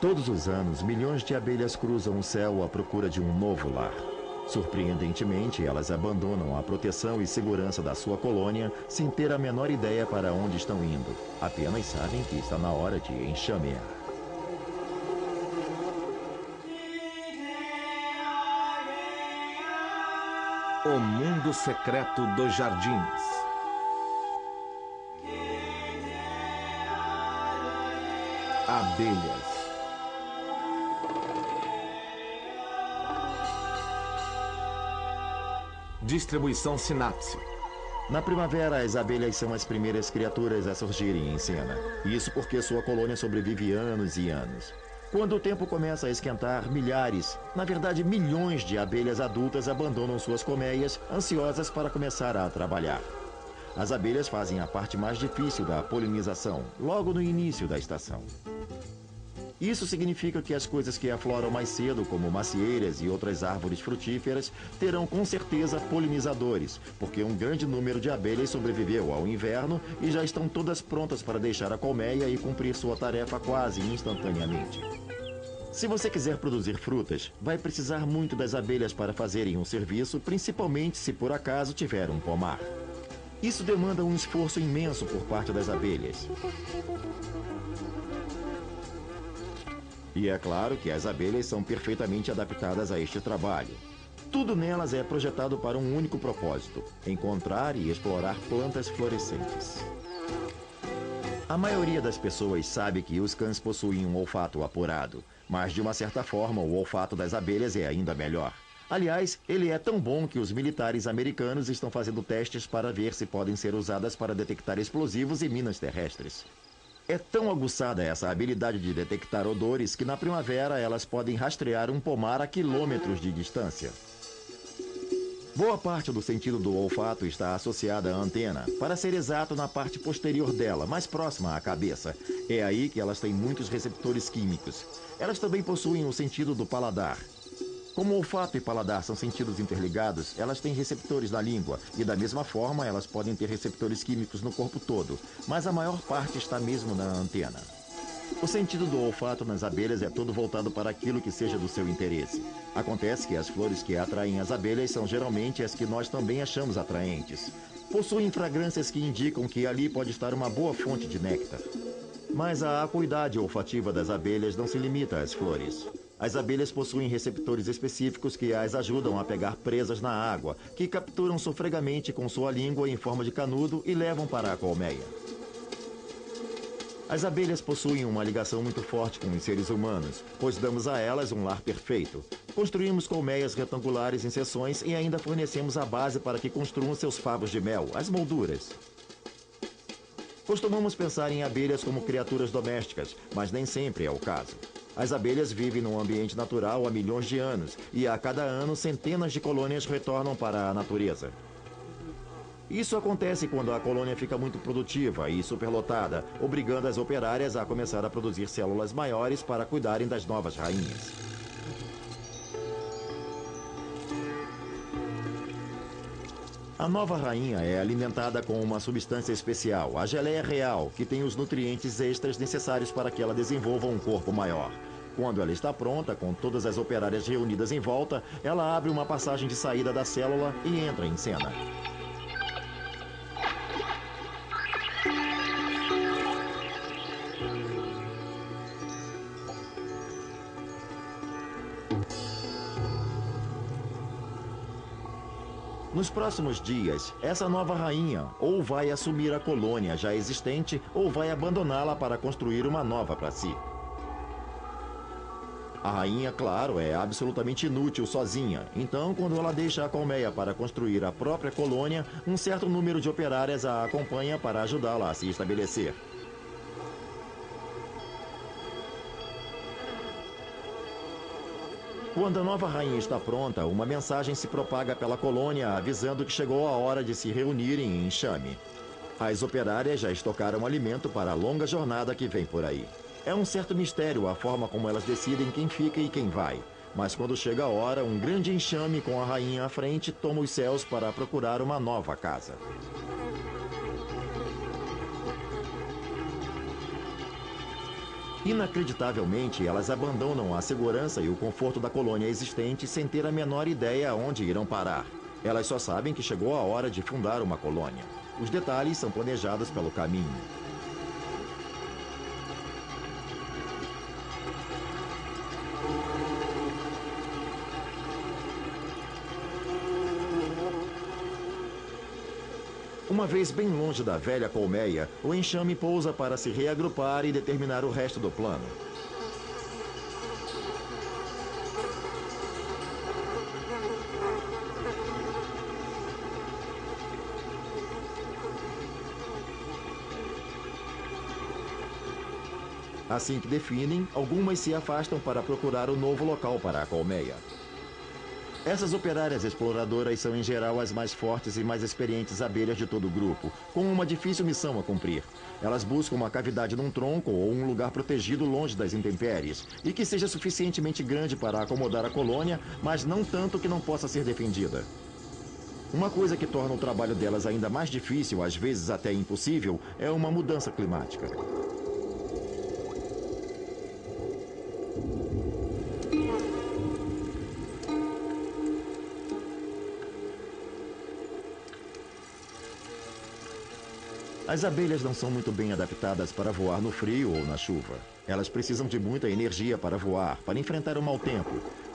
Todos os anos, milhões de abelhas cruzam o céu à procura de um novo lar. Surpreendentemente, elas abandonam a proteção e segurança da sua colônia sem ter a menor ideia para onde estão indo. Apenas sabem que está na hora de enxamear. O mundo secreto dos jardins. Abelhas. Distribuição Sinapse. Na primavera, as abelhas são as primeiras criaturas a surgirem em cena. Isso porque sua colônia sobrevive anos e anos. Quando o tempo começa a esquentar, milhares, na verdade milhões de abelhas adultas abandonam suas colmeias, ansiosas para começar a trabalhar. As abelhas fazem a parte mais difícil da polinização, logo no início da estação. Isso significa que as coisas que afloram mais cedo, como macieiras e outras árvores frutíferas, terão com certeza polinizadores, porque um grande número de abelhas sobreviveu ao inverno e já estão todas prontas para deixar a colmeia e cumprir sua tarefa quase instantaneamente. Se você quiser produzir frutas, vai precisar muito das abelhas para fazerem um serviço, principalmente se por acaso tiver um pomar. Isso demanda um esforço imenso por parte das abelhas. E é claro que as abelhas são perfeitamente adaptadas a este trabalho. Tudo nelas é projetado para um único propósito: encontrar e explorar plantas florescentes. A maioria das pessoas sabe que os cães possuem um olfato apurado, mas de uma certa forma o olfato das abelhas é ainda melhor. Aliás, ele é tão bom que os militares americanos estão fazendo testes para ver se podem ser usadas para detectar explosivos e minas terrestres. É tão aguçada essa habilidade de detectar odores que na primavera elas podem rastrear um pomar a quilômetros de distância. Boa parte do sentido do olfato está associada à antena, para ser exato na parte posterior dela, mais próxima à cabeça. É aí que elas têm muitos receptores químicos. Elas também possuem o sentido do paladar. Como olfato e paladar são sentidos interligados, elas têm receptores na língua e, da mesma forma, elas podem ter receptores químicos no corpo todo, mas a maior parte está mesmo na antena. O sentido do olfato nas abelhas é todo voltado para aquilo que seja do seu interesse. Acontece que as flores que atraem as abelhas são geralmente as que nós também achamos atraentes. Possuem fragrâncias que indicam que ali pode estar uma boa fonte de néctar. Mas a acuidade olfativa das abelhas não se limita às flores. As abelhas possuem receptores específicos que as ajudam a pegar presas na água, que capturam sofregamente com sua língua em forma de canudo e levam para a colmeia. As abelhas possuem uma ligação muito forte com os seres humanos, pois damos a elas um lar perfeito. Construímos colmeias retangulares em seções e ainda fornecemos a base para que construam seus favos de mel, as molduras. Costumamos pensar em abelhas como criaturas domésticas, mas nem sempre é o caso. As abelhas vivem num ambiente natural há milhões de anos e a cada ano centenas de colônias retornam para a natureza. Isso acontece quando a colônia fica muito produtiva e superlotada, obrigando as operárias a começar a produzir células maiores para cuidarem das novas rainhas. A nova rainha é alimentada com uma substância especial, a geleia real, que tem os nutrientes extras necessários para que ela desenvolva um corpo maior. Quando ela está pronta, com todas as operárias reunidas em volta, ela abre uma passagem de saída da célula e entra em cena. Nos próximos dias, essa nova rainha ou vai assumir a colônia já existente ou vai abandoná-la para construir uma nova para si. A rainha, claro, é absolutamente inútil sozinha, então quando ela deixa a colmeia para construir a própria colônia, um certo número de operárias a acompanha para ajudá-la a se estabelecer. Quando a nova rainha está pronta, uma mensagem se propaga pela colônia avisando que chegou a hora de se reunirem em enxame. As operárias já estocaram alimento para a longa jornada que vem por aí. É um certo mistério a forma como elas decidem quem fica e quem vai. Mas quando chega a hora, um grande enxame com a rainha à frente toma os céus para procurar uma nova casa. Inacreditavelmente, elas abandonam a segurança e o conforto da colônia existente sem ter a menor ideia aonde irão parar. Elas só sabem que chegou a hora de fundar uma colônia. Os detalhes são planejados pelo caminho. Uma vez bem longe da velha colmeia, o enxame pousa para se reagrupar e determinar o resto do plano. Assim que definem, algumas se afastam para procurar o novo local para a colmeia. Essas operárias exploradoras são em geral as mais fortes e mais experientes abelhas de todo o grupo, com uma difícil missão a cumprir. Elas buscam uma cavidade num tronco ou um lugar protegido longe das intempéries, e que seja suficientemente grande para acomodar a colônia, mas não tanto que não possa ser defendida. Uma coisa que torna o trabalho delas ainda mais difícil, às vezes até impossível, é uma mudança climática. As abelhas não são muito bem adaptadas para voar no frio ou na chuva. Elas precisam de muita energia para voar, para enfrentar o mau tempo.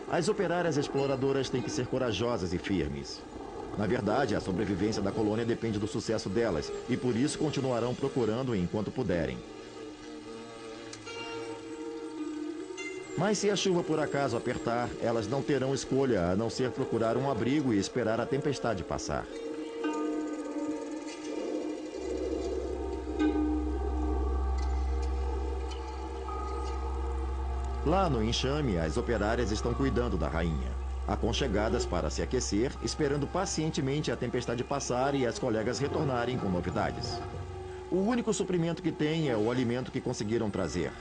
As operárias exploradoras têm que ser corajosas e firmes. Na verdade, a sobrevivência da colônia depende do sucesso delas, e por isso continuarão procurando enquanto puderem. Mas se a chuva por acaso apertar, elas não terão escolha a não ser procurar um abrigo e esperar a tempestade passar. Lá no enxame, as operárias estão cuidando da rainha, aconchegadas para se aquecer, esperando pacientemente a tempestade passar e as colegas retornarem com novidades. O único suprimento que têm é o alimento que conseguiram trazer.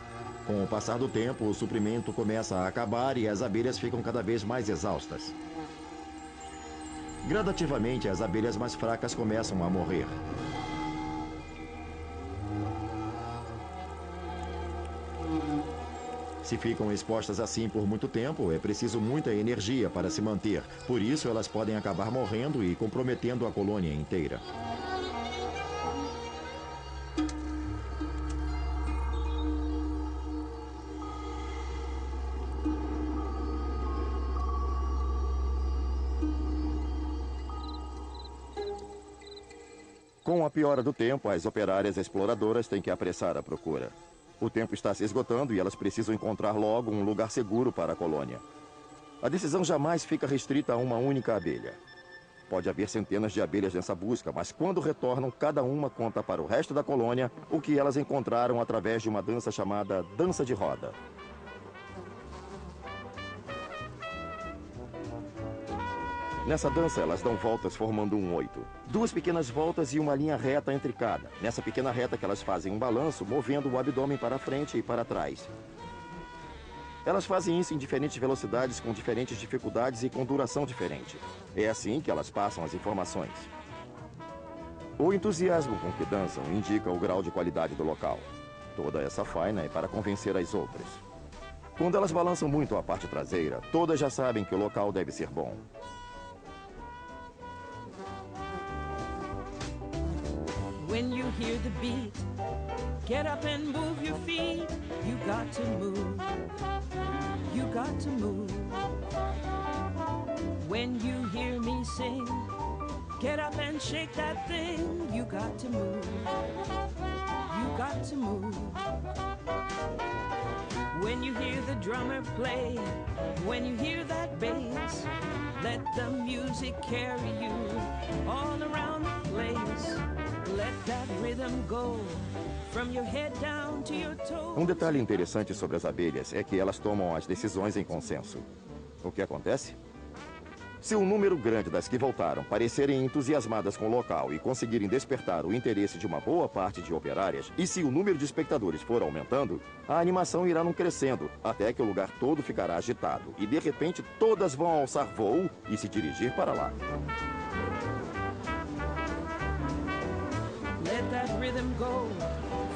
Com o passar do tempo, o suprimento começa a acabar e as abelhas ficam cada vez mais exaustas. Gradativamente, as abelhas mais fracas começam a morrer. Se ficam expostas assim por muito tempo, é preciso muita energia para se manter. Por isso, elas podem acabar morrendo e comprometendo a colônia inteira. Com a piora do tempo, as operárias exploradoras têm que apressar a procura. O tempo está se esgotando e elas precisam encontrar logo um lugar seguro para a colônia. A decisão jamais fica restrita a uma única abelha. Pode haver centenas de abelhas nessa busca, mas quando retornam, cada uma conta para o resto da colônia o que elas encontraram através de uma dança chamada dança de roda. Nessa dança, elas dão voltas formando um 8. 2 pequenas voltas e uma linha reta entre cada. Nessa pequena reta que elas fazem um balanço, movendo o abdômen para frente e para trás. Elas fazem isso em diferentes velocidades, com diferentes dificuldades e com duração diferente. É assim que elas passam as informações. O entusiasmo com que dançam indica o grau de qualidade do local. Toda essa faina é para convencer as outras. Quando elas balançam muito a parte traseira, todas já sabem que o local deve ser bom. When you hear the beat, get up and move your feet. You got to move. You got to move. When you hear me sing, get up and shake that thing. You got to move. You got to move. When you hear the drummer play, when you hear that bass, let the music carry you all around the place. Let that rhythm go from your head down to your toes. Um detalhe interessante sobre as abelhas é que elas tomam as decisões em consenso. O que acontece? Se um número grande das que voltaram parecerem entusiasmadas com o local e conseguirem despertar o interesse de uma boa parte de operárias, e se o número de espectadores for aumentando, a animação irá num crescendo, até que o lugar todo ficará agitado. E de repente todas vão alçar voo e se dirigir para lá. Let that rhythm go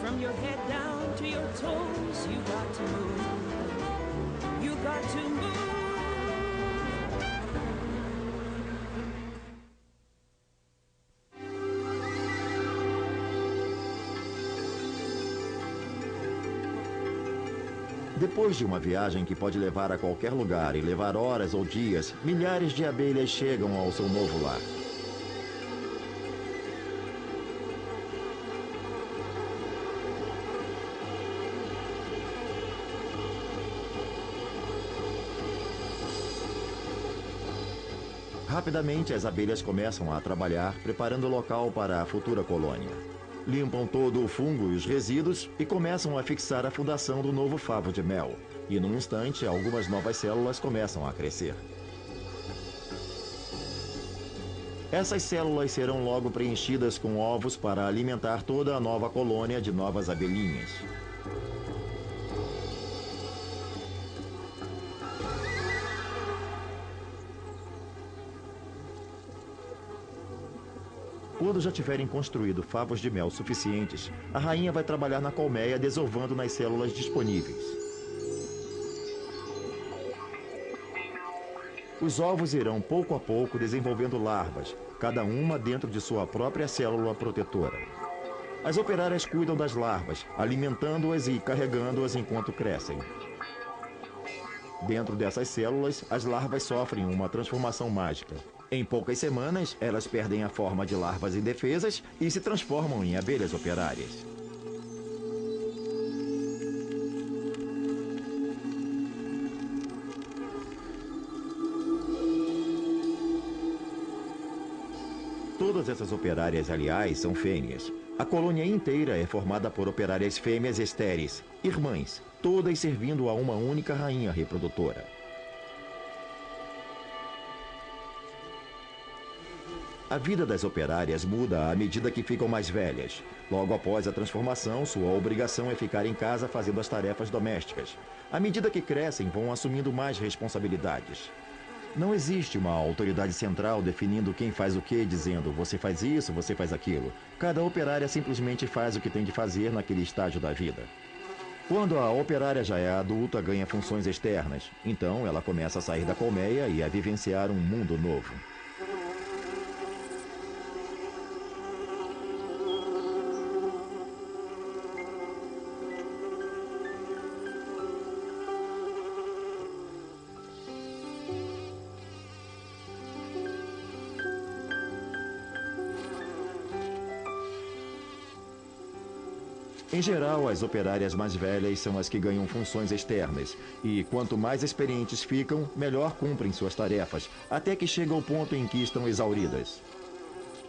from your head down to your toes, you got to move. You got to move. Depois de uma viagem que pode levar a qualquer lugar e levar horas ou dias, milhares de abelhas chegam ao seu novo lar. Rapidamente, as abelhas começam a trabalhar, preparando o local para a futura colônia. Limpam todo o fungo e os resíduos e começam a fixar a fundação do novo favo de mel. E num instante, algumas novas células começam a crescer. Essas células serão logo preenchidas com ovos para alimentar toda a nova colônia de novas abelhinhas. Quando já tiverem construído favos de mel suficientes, a rainha vai trabalhar na colmeia desovando nas células disponíveis. Os ovos irão pouco a pouco desenvolvendo larvas, cada uma dentro de sua própria célula protetora. As operárias cuidam das larvas, alimentando-as e carregando-as enquanto crescem. Dentro dessas células, as larvas sofrem uma transformação mágica. Em poucas semanas, elas perdem a forma de larvas indefesas e se transformam em abelhas operárias. Todas essas operárias, aliás, são fêmeas. A colônia inteira é formada por operárias fêmeas estéreis, irmãs, todas servindo a uma única rainha reprodutora. A vida das operárias muda à medida que ficam mais velhas. Logo após a transformação, sua obrigação é ficar em casa fazendo as tarefas domésticas. À medida que crescem, vão assumindo mais responsabilidades. Não existe uma autoridade central definindo quem faz o quê, dizendo você faz isso, você faz aquilo. Cada operária simplesmente faz o que tem de fazer naquele estágio da vida. Quando a operária já é adulta, ganha funções externas. Então, ela começa a sair da colmeia e a vivenciar um mundo novo. Em geral, as operárias mais velhas são as que ganham funções externas, e quanto mais experientes ficam, melhor cumprem suas tarefas, até que chega ao ponto em que estão exauridas.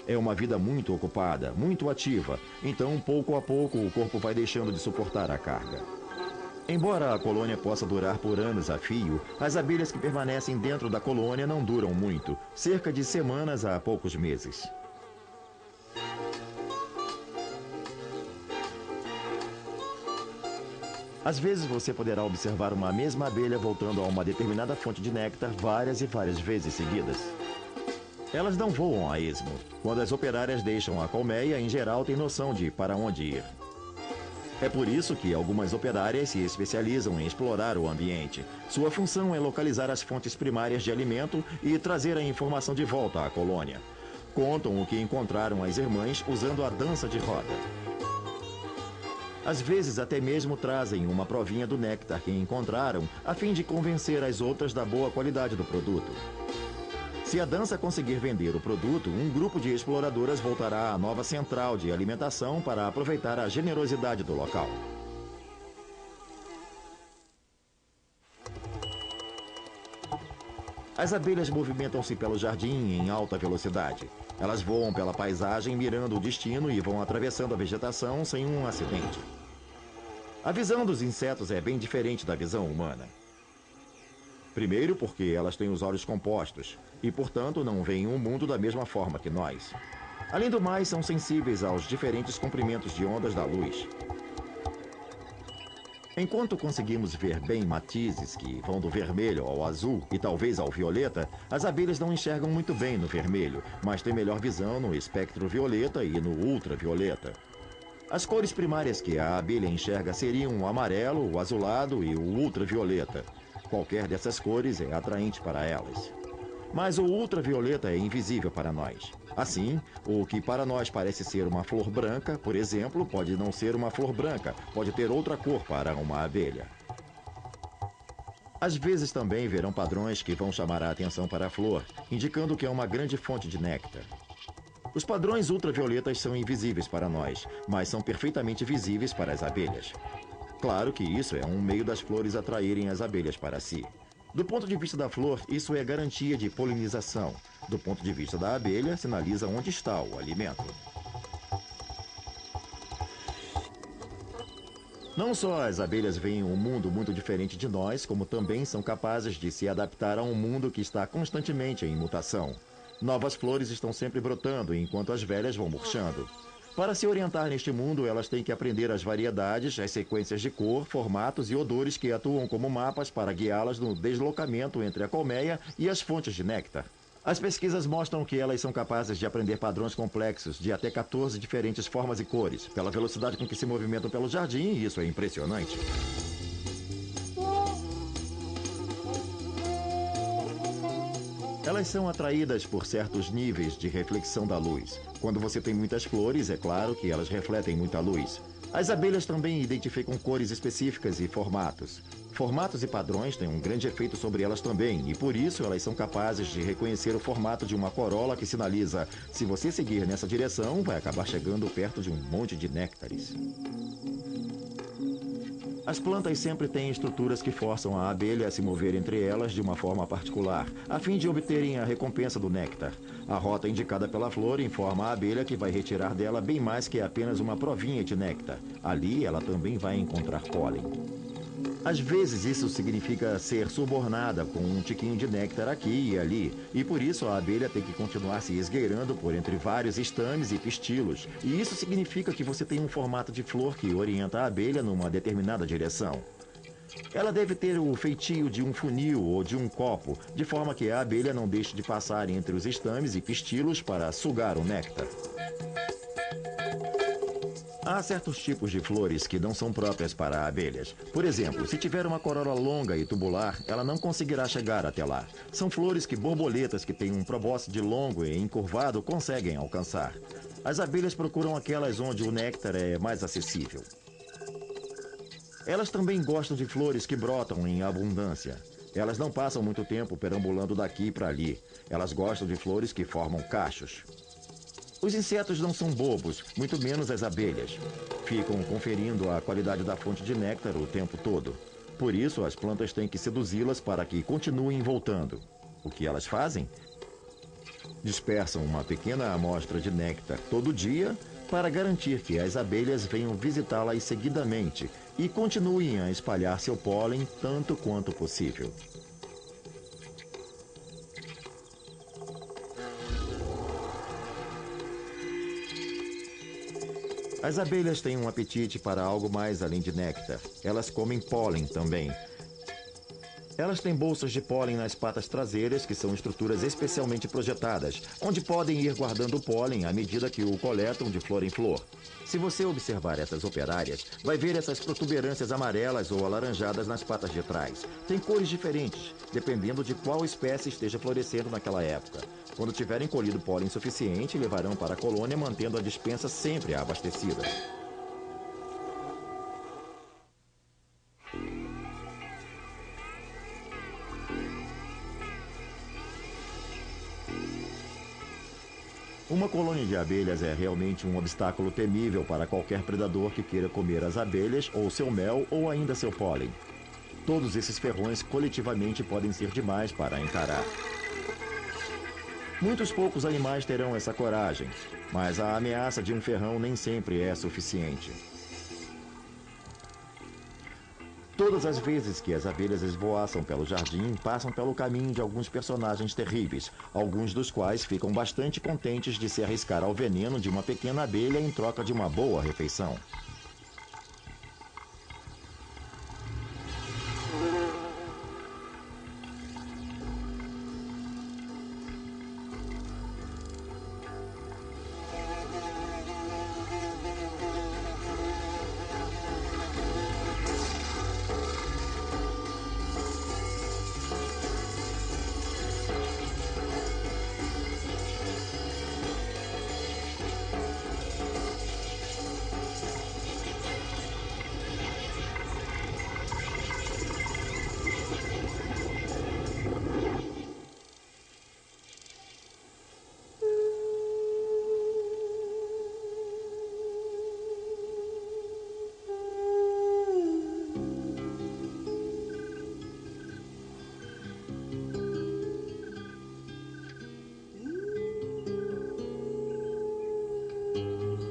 É uma vida muito ocupada, muito ativa, então pouco a pouco o corpo vai deixando de suportar a carga. Embora a colônia possa durar por anos a fio, as abelhas que permanecem dentro da colônia não duram muito, cerca de semanas a poucos meses. Às vezes você poderá observar uma mesma abelha voltando a uma determinada fonte de néctar várias e várias vezes seguidas. Elas não voam a esmo. Quando as operárias deixam a colmeia, em geral têm noção de para onde ir. É por isso que algumas operárias se especializam em explorar o ambiente. Sua função é localizar as fontes primárias de alimento e trazer a informação de volta à colônia. Contam o que encontraram as irmãs usando a dança de roda. Às vezes até mesmo trazem uma provinha do néctar que encontraram, a fim de convencer as outras da boa qualidade do produto. Se a dança conseguir vender o produto, um grupo de exploradoras voltará à nova central de alimentação para aproveitar a generosidade do local. As abelhas movimentam-se pelo jardim em alta velocidade. Elas voam pela paisagem mirando o destino e vão atravessando a vegetação sem um acidente. A visão dos insetos é bem diferente da visão humana. Primeiro porque elas têm os olhos compostos e, portanto, não veem o mundo da mesma forma que nós. Além do mais, são sensíveis aos diferentes comprimentos de ondas da luz. Enquanto conseguimos ver bem matizes que vão do vermelho ao azul e talvez ao violeta, as abelhas não enxergam muito bem no vermelho, mas têm melhor visão no espectro violeta e no ultravioleta. As cores primárias que a abelha enxerga seriam o amarelo, o azulado e o ultravioleta. Qualquer dessas cores é atraente para elas. Mas o ultravioleta é invisível para nós. Assim, o que para nós parece ser uma flor branca, por exemplo, pode não ser uma flor branca, pode ter outra cor para uma abelha. Às vezes também verão padrões que vão chamar a atenção para a flor, indicando que é uma grande fonte de néctar. Os padrões ultravioletas são invisíveis para nós, mas são perfeitamente visíveis para as abelhas. Claro que isso é um meio das flores atraírem as abelhas para si. Do ponto de vista da flor, isso é garantia de polinização. Do ponto de vista da abelha, sinaliza onde está o alimento. Não só as abelhas veem um mundo muito diferente de nós, como também são capazes de se adaptar a um mundo que está constantemente em mutação. Novas flores estão sempre brotando, enquanto as velhas vão murchando. Para se orientar neste mundo, elas têm que aprender as variedades, as sequências de cor, formatos e odores que atuam como mapas para guiá-las no deslocamento entre a colmeia e as fontes de néctar. As pesquisas mostram que elas são capazes de aprender padrões complexos de até 14 diferentes formas e cores, pela velocidade com que se movimentam pelo jardim, e isso é impressionante. Elas são atraídas por certos níveis de reflexão da luz. Quando você tem muitas flores, é claro que elas refletem muita luz. As abelhas também identificam cores específicas e formatos. Formatos e padrões têm um grande efeito sobre elas também, e por isso elas são capazes de reconhecer o formato de uma corola que sinaliza: se você seguir nessa direção, vai acabar chegando perto de um monte de néctares. As plantas sempre têm estruturas que forçam a abelha a se mover entre elas de uma forma particular, a fim de obterem a recompensa do néctar. A rota indicada pela flor informa a abelha que vai retirar dela bem mais que apenas uma provinha de néctar. Ali, ela também vai encontrar pólen. Às vezes isso significa ser subornada com um tiquinho de néctar aqui e ali, e por isso a abelha tem que continuar se esgueirando por entre vários estames e pistilos, e isso significa que você tem um formato de flor que orienta a abelha numa determinada direção. Ela deve ter o feitio de um funil ou de um copo, de forma que a abelha não deixe de passar entre os estames e pistilos para sugar o néctar. Há certos tipos de flores que não são próprias para abelhas. Por exemplo, se tiver uma corola longa e tubular, ela não conseguirá chegar até lá. São flores que borboletas que têm um probóscide longo e encurvado conseguem alcançar. As abelhas procuram aquelas onde o néctar é mais acessível. Elas também gostam de flores que brotam em abundância. Elas não passam muito tempo perambulando daqui para ali. Elas gostam de flores que formam cachos. Os insetos não são bobos, muito menos as abelhas. Ficam conferindo a qualidade da fonte de néctar o tempo todo. Por isso, as plantas têm que seduzi-las para que continuem voltando. O que elas fazem? Dispersam uma pequena amostra de néctar todo dia para garantir que as abelhas venham visitá-las seguidamente e continuem a espalhar seu pólen tanto quanto possível. As abelhas têm um apetite para algo mais além de néctar. Elas comem pólen também. Elas têm bolsas de pólen nas patas traseiras, que são estruturas especialmente projetadas, onde podem ir guardando o pólen à medida que o coletam de flor em flor. Se você observar essas operárias, vai ver essas protuberâncias amarelas ou alaranjadas nas patas de trás. Tem cores diferentes, dependendo de qual espécie esteja florescendo naquela época. Quando tiverem colhido pólen suficiente, levarão para a colônia, mantendo a despensa sempre abastecida. Uma colônia de abelhas é realmente um obstáculo temível para qualquer predador que queira comer as abelhas, ou seu mel, ou ainda seu pólen. Todos esses ferrões coletivamente podem ser demais para encarar. Muitos poucos animais terão essa coragem, mas a ameaça de um ferrão nem sempre é suficiente. Todas as vezes que as abelhas esvoaçam pelo jardim, passam pelo caminho de alguns personagens terríveis, alguns dos quais ficam bastante contentes de se arriscar ao veneno de uma pequena abelha em troca de uma boa refeição.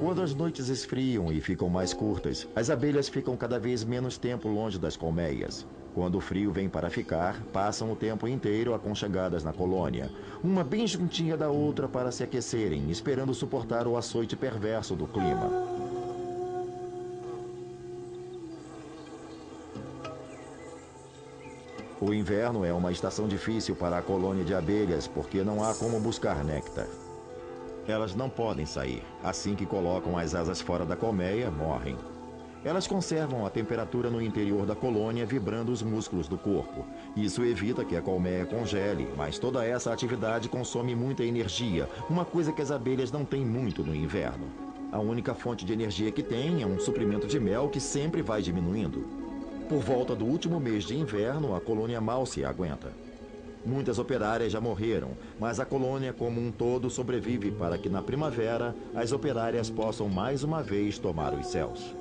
Quando as noites esfriam e ficam mais curtas, as abelhas ficam cada vez menos tempo longe das colmeias. Quando o frio vem para ficar, passam o tempo inteiro aconchegadas na colônia, uma bem juntinha da outra para se aquecerem, esperando suportar o açoite perverso do clima. O inverno é uma estação difícil para a colônia de abelhas porque não há como buscar néctar. Elas não podem sair. Assim que colocam as asas fora da colmeia, morrem. Elas conservam a temperatura no interior da colônia, vibrando os músculos do corpo. Isso evita que a colmeia congele, mas toda essa atividade consome muita energia, uma coisa que as abelhas não têm muito no inverno. A única fonte de energia que têm é um suprimento de mel que sempre vai diminuindo. Por volta do último mês de inverno, a colônia mal se aguenta. Muitas operárias já morreram, mas a colônia como um todo sobrevive para que na primavera as operárias possam mais uma vez tomar os céus.